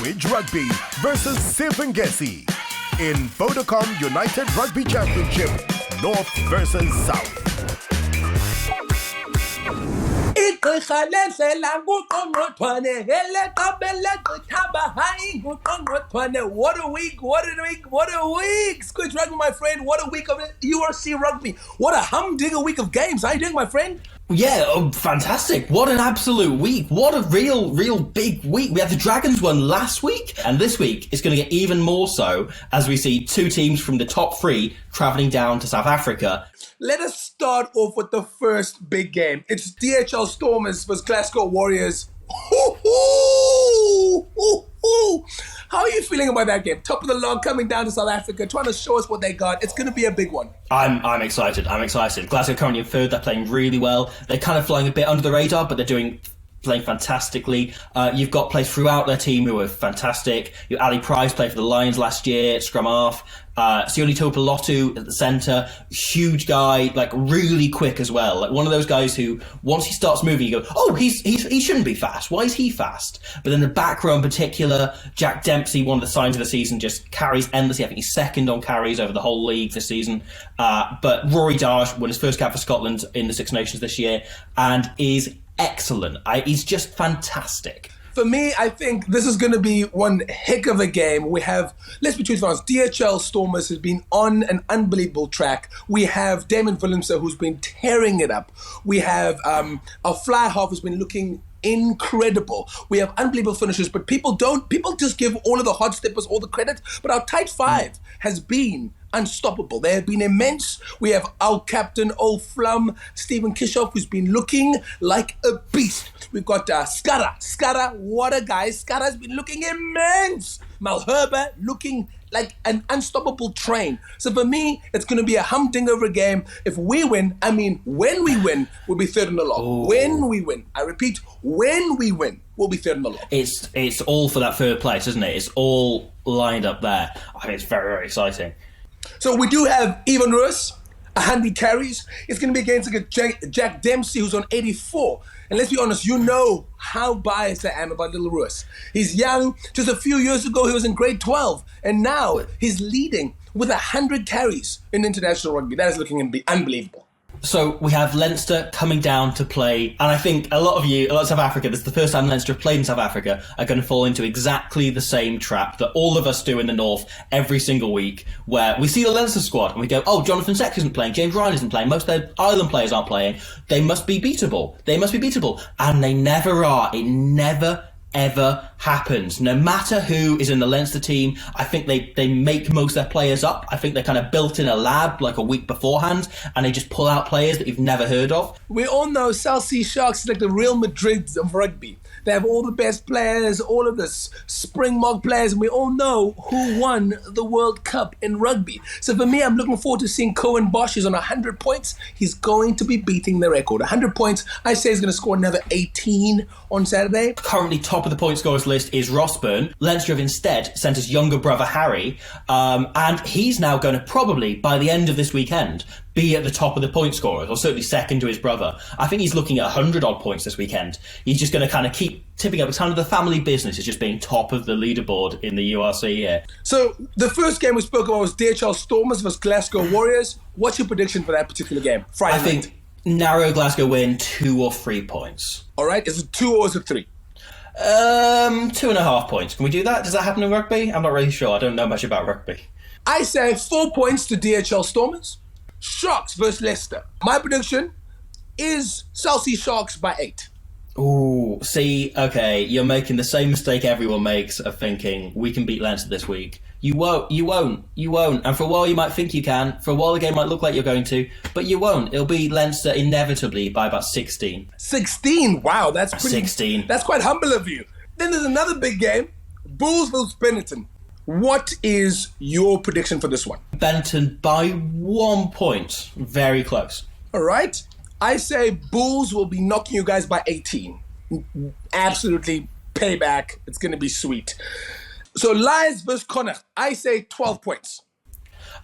Squidge Rugby versus Siv Ngesi in Vodacom United Rugby Championship, North versus South. What a week, what a week, what a week! Squidge Rugby, my friend, what a week of URC Rugby. What a humdinger week of games. How you doing, my friend? Yeah, fantastic. What an absolute week. What a real big week. We had the Dragons one last week, and this week it's going to get even more so as we see two teams from the top three travelling down to South Africa. Let us start off with the first big game. It's DHL Stormers versus Glasgow Warriors. How are you feeling about that game? Top of the log, coming down to South Africa, trying to show us what they got. It's going to be a big one. I'm excited. Glasgow currently in third. They're playing really well. They're kind of flying a bit under the radar, but they're playing fantastically. You've got players throughout their team who are fantastic. Ali Price played for the Lions last year, scrum half. Sione Topolotu at the centre, huge guy, like really quick as well. Like one of those guys who, once he starts moving, you go, oh, he shouldn't be fast. Why is he fast? But in the back row in particular, Jack Dempsey, one of the signs of the season, just carries endlessly. I think he's second on carries over the whole league this season. But Rory Darge won his first cap for Scotland in the Six Nations this year and is excellent. He's just fantastic. For me, I think this is going to be one heck of a game. We have, let's be truthful honest, DHL Stormers has been on an unbelievable track. We have Damon Willemse, who's been tearing it up. We have our fly half who's been looking incredible. We have unbelievable finishers, but people just give all of the hot steppers all the credit. But our tight five has been unstoppable. They have been immense. We have our captain, Old Flum, Stephen Kishoff, who's been looking like a beast. We've got Skara, what a guy. Skara's been looking immense. Malherbe looking like an unstoppable train. So for me, it's going to be a humdinger of a game. If we win, when we win, we'll be third in the log. Ooh. When we win. I repeat, when we win, we'll be third in the log. It's all for that third place, isn't it? It's all lined up there. I think it's very exciting. So we do have Ivan Roos, 100 carries. It's going to be against Jack Dempsey, who's on 84. And let's be honest, you know how biased I am about little Roos. He's young. Just a few years ago, he was in grade 12. And now he's leading with 100 carries in international rugby. That is looking unbelievable. So we have Leinster coming down to play, and I think a lot of South Africa, this is the first time Leinster have played in South Africa, are going to fall into exactly the same trap that all of us do in the North every single week, where we see the Leinster squad and we go, oh, Jonathan Seck isn't playing, James Ryan isn't playing, most of their Ireland players aren't playing, they must be beatable, and they never are. It never ever happens. No matter who is in the Leinster team, I think they make most of their players up. I think they're kind of built in a lab like a week beforehand, and they just pull out players that you've never heard of. We all know South Sea Sharks is like the Real Madrid of rugby. They have all the best players, all of the Springbok players, and we all know who won the World Cup in rugby. So for me, I'm looking forward to seeing Cohen Bosch. He's on 100 points. He's going to be beating the record. 100 points. I say he's going to score another 18 on Saturday. Currently top of the point scorers list is Rossburn. Leinster have instead sent his younger brother Harry, and he's now going to probably, by the end of this weekend, be at the top of the point scorers, or certainly second to his brother. I think he's looking at 100 odd points this weekend. He's just going to kind of keep tipping up. It's kind of the family business, is just being top of the leaderboard in the URC here. So the first game we spoke about was DHL Stormers versus Glasgow Warriors. What's your prediction for that particular game? Friday night. I think narrow Glasgow win, 2 or 3 points. All right, is it 2 or is it 3? 2.5 points. Can we do that? Does that happen in rugby? I'm not really sure. I don't know much about rugby. I say 4 points to DHL Stormers. Sharks versus Leicester. My prediction is South Sea Sharks by 8. Ooh, see, okay, you're making the same mistake everyone makes of thinking we can beat Leinster this week. You won't. And for a while you might think you can. For a while the game might look like you're going to, but you won't. It'll be Leinster inevitably by about 16. 16? Wow, that's pretty... 16. That's quite humble of you. Then there's another big game, Bulls versus Benetton. What is your prediction for this one? Benetton by 1 point. Very close. All right. I say Bulls will be knocking you guys by 18. Absolutely payback. It's going to be sweet. So Lions versus Connacht. I say 12 points.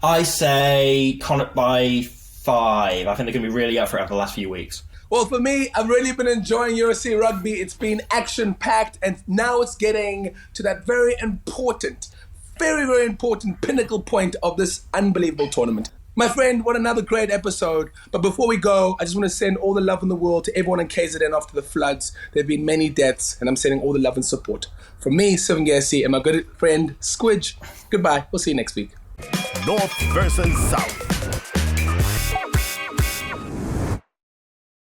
I say Connacht by 5. I think they're going to be really up for it after the last few weeks. Well, for me, I've really been enjoying URC rugby. It's been action-packed, and now it's getting to that very, very important pinnacle point of this unbelievable tournament. My friend, what another great episode. But before we go, I just want to send all the love in the world to everyone in KZN after the floods. There have been many deaths, and I'm sending all the love and support. From me, Siv Ngesi, and my good friend, Squidge. Goodbye. We'll see you next week. North versus South.